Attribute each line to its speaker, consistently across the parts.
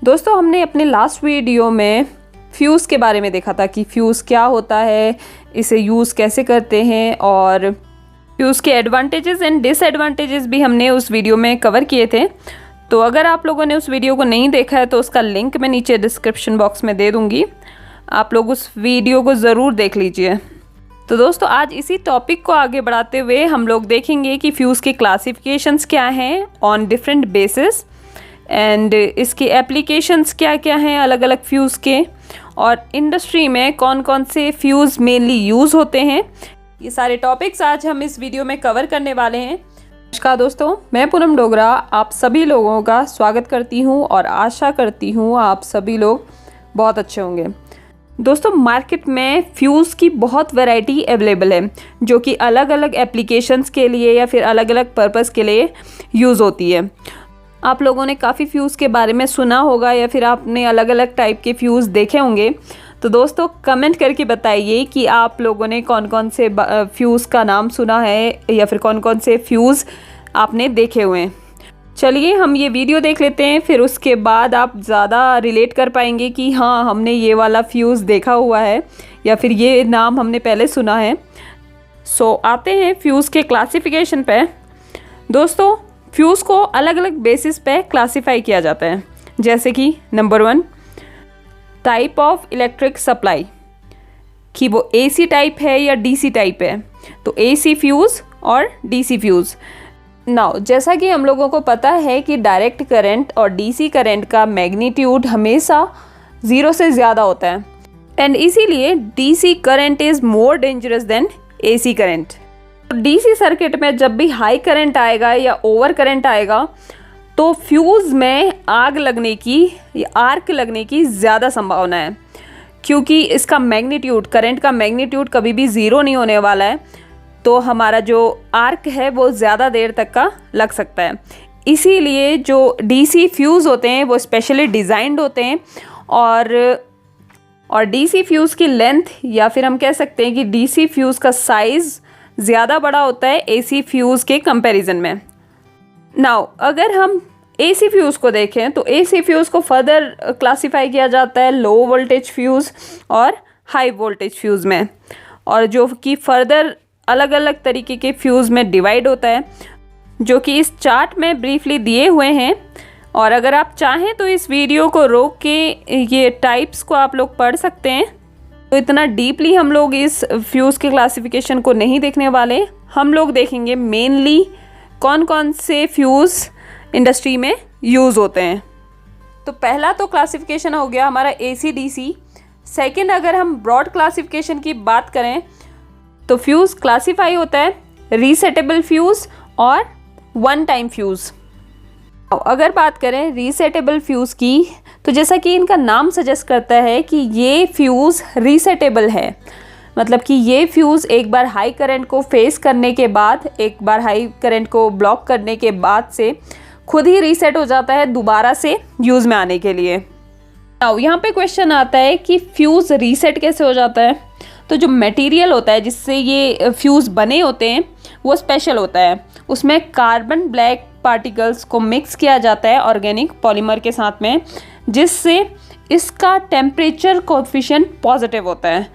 Speaker 1: दोस्तों हमने अपने लास्ट वीडियो में फ्यूज़ के बारे में देखा था कि फ्यूज़ क्या होता है, इसे यूज़ कैसे करते हैं और फ्यूज़ के एडवांटेजेस एंड डिसएडवांटेजेस भी हमने उस वीडियो में कवर किए थे। तो अगर आप लोगों ने उस वीडियो को नहीं देखा है तो उसका लिंक मैं नीचे डिस्क्रिप्शन बॉक्स में दे दूँगी, आप लोग उस वीडियो को ज़रूर देख लीजिए। तो दोस्तों आज इसी टॉपिक को आगे बढ़ाते हुए हम लोग देखेंगे कि फ्यूज़ के क्लासिफिकेशंस क्या हैं ऑन डिफरेंट बेसिस एंड इसकी एप्लीकेशंस क्या क्या हैं अलग अलग फ्यूज़ के, और इंडस्ट्री में कौन कौन से फ्यूज़ मेनली यूज़ होते हैं। ये सारे टॉपिक्स आज हम इस वीडियो में कवर करने वाले हैं। नमस्कार दोस्तों, मैं पूनम डोगरा आप सभी लोगों का स्वागत करती हूँ और आशा करती हूँ आप सभी लोग बहुत अच्छे होंगे। दोस्तों मार्केट में फ्यूज़ की बहुत वैरायटी अवेलेबल है जो कि अलग अलग एप्लीकेशंस के लिए या फिर अलग अलग पर्पज़ के लिए यूज़ होती है। आप लोगों ने काफ़ी फ्यूज़ के बारे में सुना होगा या फिर आपने अलग अलग टाइप के फ्यूज़ देखे होंगे। तो दोस्तों कमेंट करके बताइए कि आप लोगों ने कौन कौन से फ्यूज़ का नाम सुना है या फिर कौन कौन से फ्यूज़ आपने देखे हुए हैं। चलिए हम ये वीडियो देख लेते हैं, फिर उसके बाद आप ज़्यादा रिलेट कर पाएंगे कि हाँ हमने ये वाला फ्यूज़ देखा हुआ है या फिर ये नाम हमने पहले सुना है। सो आते हैं फ्यूज़ के क्लासिफिकेशन पे। दोस्तों फ्यूज़ को अलग अलग बेसिस पे क्लासिफाई किया जाता है, जैसे कि number 1 type of electric supply, कि वो एसी टाइप है या डीसी टाइप है। तो एसी फ्यूज़ और डीसी फ्यूज़। नाउ जैसा कि हम लोगों को पता है कि डायरेक्ट करंट और डीसी करंट का मैग्नीट्यूड हमेशा 0 से ज़्यादा होता है एंड इसीलिए DC current is more dangerous than AC current. DC circuit में जब भी हाई करंट आएगा या ओवर करंट आएगा तो फ्यूज़ में आग लगने की या आर्क लगने की ज़्यादा संभावना है, क्योंकि इसका मैग्नीट्यूड करंट का मैग्नीट्यूड कभी भी 0 नहीं होने वाला है। तो हमारा जो आर्क है वो ज़्यादा देर तक का लग सकता है। इसीलिए जो डीसी फ्यूज़ होते हैं वो स्पेशली डिज़ाइंड होते हैं और डीसी फ्यूज़ की लेंथ या फिर हम कह सकते हैं कि डीसी फ्यूज़ का साइज़ ज़्यादा बड़ा होता है एसी फ्यूज़ के कंपैरिजन में। नाउ अगर हम एसी फ्यूज़ को देखें तो एसी फ्यूज़ को फर्दर क्लासिफाई किया जाता है लो वोल्टेज फ्यूज़ और हाई वोल्टेज फ्यूज़ में, और जो कि फर्दर अलग अलग तरीके के फ्यूज़ में डिवाइड होता है, जो कि इस चार्ट में ब्रीफली दिए हुए हैं। और अगर आप चाहें तो इस वीडियो को रोक के ये टाइप्स को आप लोग पढ़ सकते हैं। तो इतना डीपली हम लोग इस फ्यूज़ के क्लासिफिकेशन को नहीं देखने वाले, हम लोग देखेंगे मेनली कौन कौन से फ्यूज़ इंडस्ट्री में यूज़ होते हैं। तो पहला तो क्लासिफिकेशन हो गया हमारा एसी डीसी। सेकंड अगर हम ब्रॉड क्लासिफिकेशन की बात करें तो फ्यूज़ क्लासिफाई होता है रीसेटेबल फ्यूज़ और वन टाइम फ्यूज़। अगर बात करें रीसेटेबल फ्यूज़ की तो जैसा कि इनका नाम सजेस्ट करता है कि ये फ्यूज़ रीसेटेबल है, मतलब कि ये फ्यूज़ एक बार हाई करंट को फेस करने के बाद, एक बार हाई करंट को ब्लॉक करने के बाद से खुद ही रीसेट हो जाता है दोबारा से यूज़ में आने के लिए। अब यहाँ पे क्वेश्चन आता है कि फ्यूज़ रीसेट कैसे हो जाता है। तो जो मटेरियल होता है जिससे ये फ्यूज़ बने होते हैं वो स्पेशल होता है। उसमें कार्बन ब्लैक पार्टिकल्स को मिक्स किया जाता है ऑर्गेनिक पॉलीमर के साथ में, जिससे इसका टेम्परेचर कोएफिशिएंट पॉजिटिव होता है,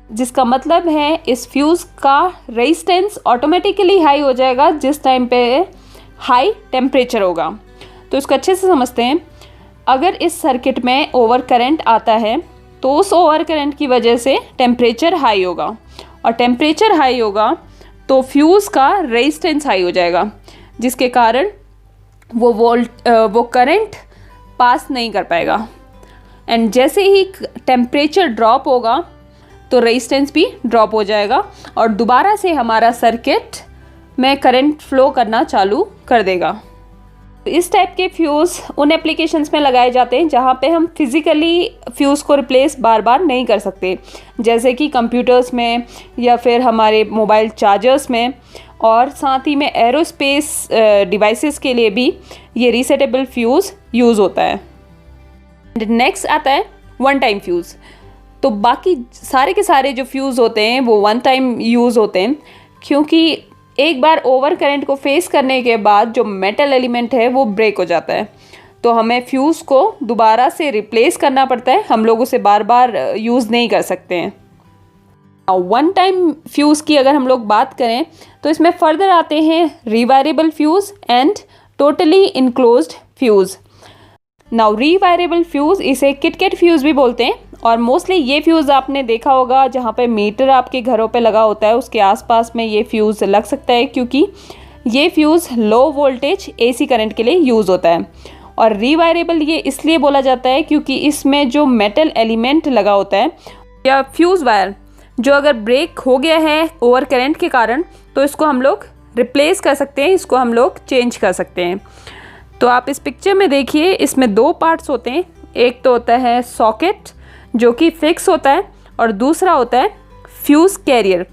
Speaker 1: जिसका मतलब है इस फ्यूज़ का रेजिस्टेंस ऑटोमेटिकली हाई हो जाएगा जिस टाइम पे हाई टेम्परेचर होगा। तो इसको अच्छे से समझते हैं। अगर इस सर्किट में ओवर करंट आता है तो उस ओवर करंट की वजह से टेम्परेचर हाई होगा, और टेम्परेचर हाई होगा तो फ्यूज़ का रेजिस्टेंस हाई हो जाएगा, जिसके कारण वो करंट पास नहीं कर पाएगा। एंड जैसे ही टेम्परेचर ड्रॉप होगा तो रेजिस्टेंस भी ड्रॉप हो जाएगा और दोबारा से हमारा सर्किट में करंट फ्लो करना चालू कर देगा। इस टाइप के फ्यूज़ उन एप्लीकेशंस में लगाए जाते हैं जहाँ पे हम फिज़िकली फ्यूज़ को रिप्लेस बार बार नहीं कर सकते, जैसे कि कंप्यूटर्स में या फिर हमारे मोबाइल चार्जर्स में, और साथ ही में एरोस्पेस डिवाइसेस के लिए भी ये रीसेटेबल फ्यूज़ यूज़ होता है। नेक्स्ट आता है वन टाइम फ्यूज़। तो बाकी सारे के सारे जो फ्यूज़ होते हैं वो वन टाइम यूज़ होते हैं, क्योंकि एक बार ओवर करंट को फेस करने के बाद जो मेटल एलिमेंट है वो ब्रेक हो जाता है। तो हमें फ्यूज़ को दोबारा से रिप्लेस करना पड़ता है, हम लोग उसे बार बार यूज़ नहीं कर सकते हैं। वन टाइम फ्यूज़ की अगर हम लोग बात करें तो इसमें फर्दर आते हैं rewirable fuse and totally enclosed fuse. Now rewirable fuse इसे किटकैट फ्यूज़ भी बोलते हैं, और मोस्टली ये फ्यूज़ आपने देखा होगा जहाँ पे मीटर आपके घरों पे लगा होता है उसके आसपास में ये फ्यूज़ लग सकता है, क्योंकि ये fuse low voltage AC current के लिए यूज़ होता है। और रीवायरेबल ये इसलिए बोला जाता है क्योंकि इसमें जो मेटल एलिमेंट लगा होता है या फ्यूज़ वायर जो अगर ब्रेक हो गया है ओवर करंट के कारण, तो इसको हम लोग रिप्लेस कर सकते हैं, इसको हम लोग चेंज कर सकते हैं। तो आप इस पिक्चर में देखिए, इसमें दो पार्ट्स होते हैं। एक तो होता है सॉकेट जो कि फिक्स होता है, और दूसरा होता है फ्यूज़ कैरियर।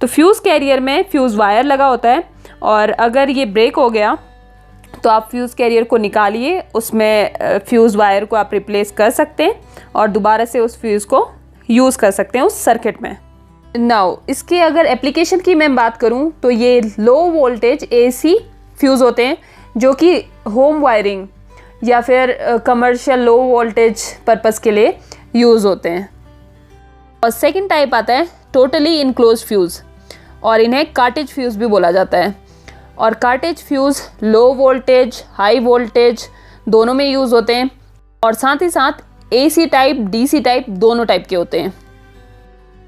Speaker 1: तो फ्यूज़ कैरियर में फ्यूज़ वायर लगा होता है, और अगर ये ब्रेक हो गया तो आप फ्यूज़ कैरियर को निकालिए, उसमें फ्यूज़ वायर को आप रिप्लेस कर सकते हैं और दोबारा से उस फ्यूज़ को यूज़ कर सकते हैं उस सर्किट में। नाउ इसके अगर एप्लीकेशन की मैं बात करूं तो ये लो वोल्टेज एसी फ्यूज़ होते हैं जो कि होम वायरिंग या फिर कमर्शियल लो वोल्टेज पर्पस के लिए यूज़ होते हैं। और सेकंड टाइप आता है टोटली इनक्लोज्ड फ्यूज़, और इन्हें कार्टेज फ्यूज़ भी बोला जाता है। और cartridge fuse low voltage high voltage दोनों में यूज़ होते हैं, और साथ ही साथ एसी टाइप डीसी टाइप दोनों टाइप के होते हैं।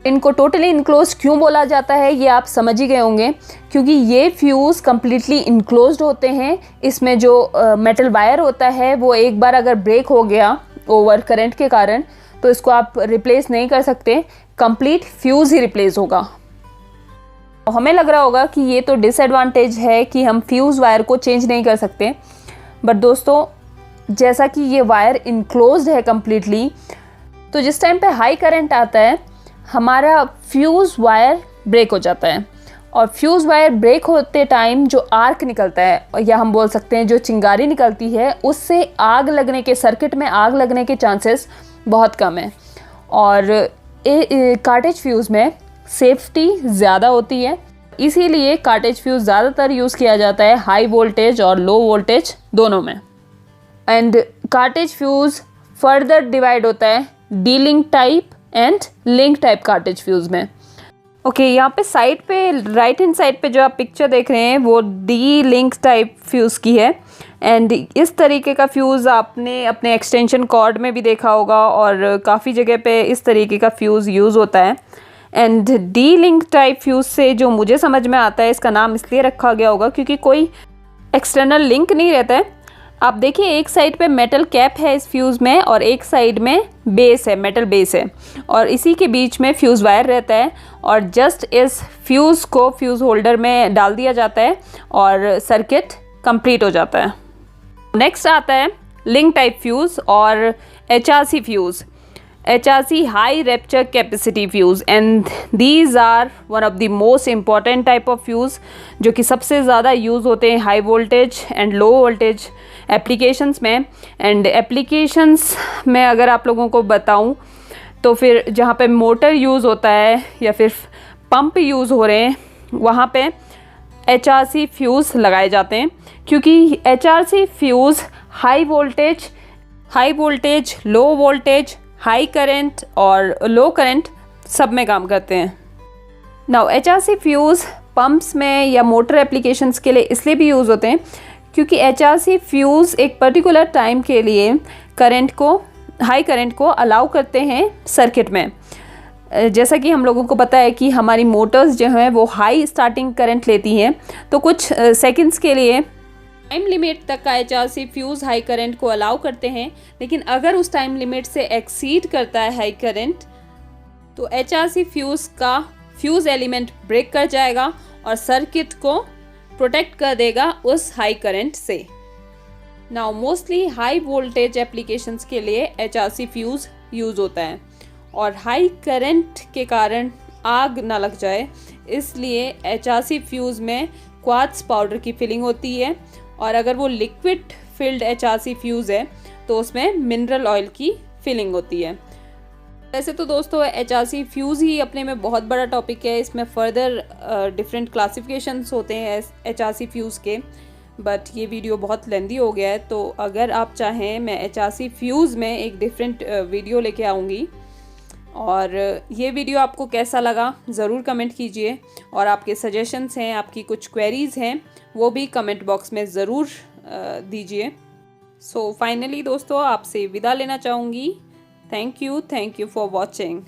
Speaker 1: इनको टोटली इनक्लोज क्यों बोला जाता है ये आप समझ ही गए होंगे, क्योंकि ये फ्यूज़ कम्प्लीटली इनक्लोज्ड होते हैं। इसमें जो मेटल वायर होता है वो एक बार अगर ब्रेक हो गया ओवर करंट के कारण तो इसको आप रिप्लेस नहीं कर सकते, कंप्लीट फ्यूज़ ही रिप्लेस होगा। हमें लग रहा होगा कि ये तो डिसएडवांटेज है कि हम फ्यूज़ वायर को चेंज नहीं कर सकते, बट दोस्तों जैसा कि ये वायर इनक्लोज्ड है कम्प्लीटली, तो जिस टाइम पे हाई करंट आता है हमारा फ्यूज़ वायर ब्रेक हो जाता है, और फ्यूज़ वायर ब्रेक होते टाइम जो आर्क निकलता है, या हम बोल सकते हैं जो चिंगारी निकलती है, उससे आग लगने के सर्किट में आग लगने के चांसेस बहुत कम है। और कार्टेज फ्यूज़ में सेफ्टी ज़्यादा होती है, इसीलिए कार्टेज फ्यूज़ ज़्यादातर यूज़ किया जाता है हाई वोल्टेज और लो वोल्टेज दोनों में। And cartridge fuse further divide होता है D link type and link type cartridge fuse में। ओके, यहाँ पे साइड पे राइट हैंड साइड पे जो आप पिक्चर देख रहे हैं वो डी लिंक टाइप फ्यूज़ की है। एंड इस तरीके का फ्यूज़ आपने अपने एक्सटेंशन कॉर्ड में भी देखा होगा, और काफ़ी जगह पे इस तरीके का फ्यूज़ यूज़ होता है। And D link type fuse से जो मुझे समझ में आता है, इसका नाम इसलिए रखा गया होगा क्योंकि कोई एक्सटर्नल लिंक नहीं रहता है। आप देखिए एक साइड पे मेटल कैप है इस फ्यूज़ में, और एक साइड में बेस है, मेटल बेस है, और इसी के बीच में फ्यूज़ वायर रहता है, और जस्ट इस फ्यूज़ को फ्यूज़ होल्डर में डाल दिया जाता है और सर्किट कंप्लीट हो जाता है। नेक्स्ट आता है लिंक टाइप फ्यूज़ और HRC fuse. HRC high rupture capacity fuse, and these are one of the most important type of fuse जो कि सबसे ज़्यादा यूज़ होते हैं high voltage and low voltage applications में। एंड एप्लीकेशंस में अगर आप लोगों को बताऊं तो फिर जहाँ पे मोटर यूज़ होता है या फिर पंप यूज़ हो रहे हैं वहाँ पे HRC फ्यूज़ लगाए जाते हैं, क्योंकि HRC फ्यूज़ हाई वोल्टेज लो वोल्टेज हाई करंट और लो करंट सब में काम करते हैं। नाउ HRC फ्यूज़ पंप्स में या मोटर एप्लीकेशंस के लिए इसलिए भी यूज़ होते हैं क्योंकि HRC फ्यूज़ एक पर्टिकुलर टाइम के लिए हाई करंट को अलाउ करते हैं सर्किट में। जैसा कि हम लोगों को पता है कि हमारी मोटर्स जो हैं वो हाई स्टार्टिंग करंट लेती हैं, तो कुछ सेकंड्स के लिए टाइम लिमिट तक का HRC फ्यूज़ हाई करंट को अलाउ करते हैं, लेकिन अगर उस टाइम लिमिट से एक्सीड करता है हाई करंट तो HRC फ्यूज़ का फ्यूज़ एलिमेंट ब्रेक कर जाएगा और सर्किट को प्रोटेक्ट कर देगा उस हाई करंट से। Now mostly high voltage applications के लिए HRC फ्यूज़ यूज़ होता है, और हाई करंट के कारण आग ना लग जाए इसलिए HRC फ्यूज़ में क्वार्ट्ज पाउडर की फिलिंग होती है, और अगर वो लिक्विड फिल्ड HRC फ्यूज़ है तो उसमें मिनरल ऑयल की फिलिंग होती है। वैसे तो दोस्तों HRC फ्यूज़ ही अपने में बहुत बड़ा टॉपिक है, इसमें फर्दर डिफरेंट क्लासिफिकेशंस होते हैं HRC फ्यूज़ के, बट ये वीडियो बहुत लेंदी हो गया है, तो अगर आप चाहें मैं HRC फ्यूज़ में एक डिफरेंट वीडियो लेके आऊँगी। और ये वीडियो आपको कैसा लगा ज़रूर कमेंट कीजिए, और आपके सजेशंस हैं, आपकी कुछ क्वेरीज़ हैं, वो भी कमेंट बॉक्स में ज़रूर दीजिए। सो फाइनली दोस्तों आपसे विदा लेना चाहूँगी। Thank you for watching.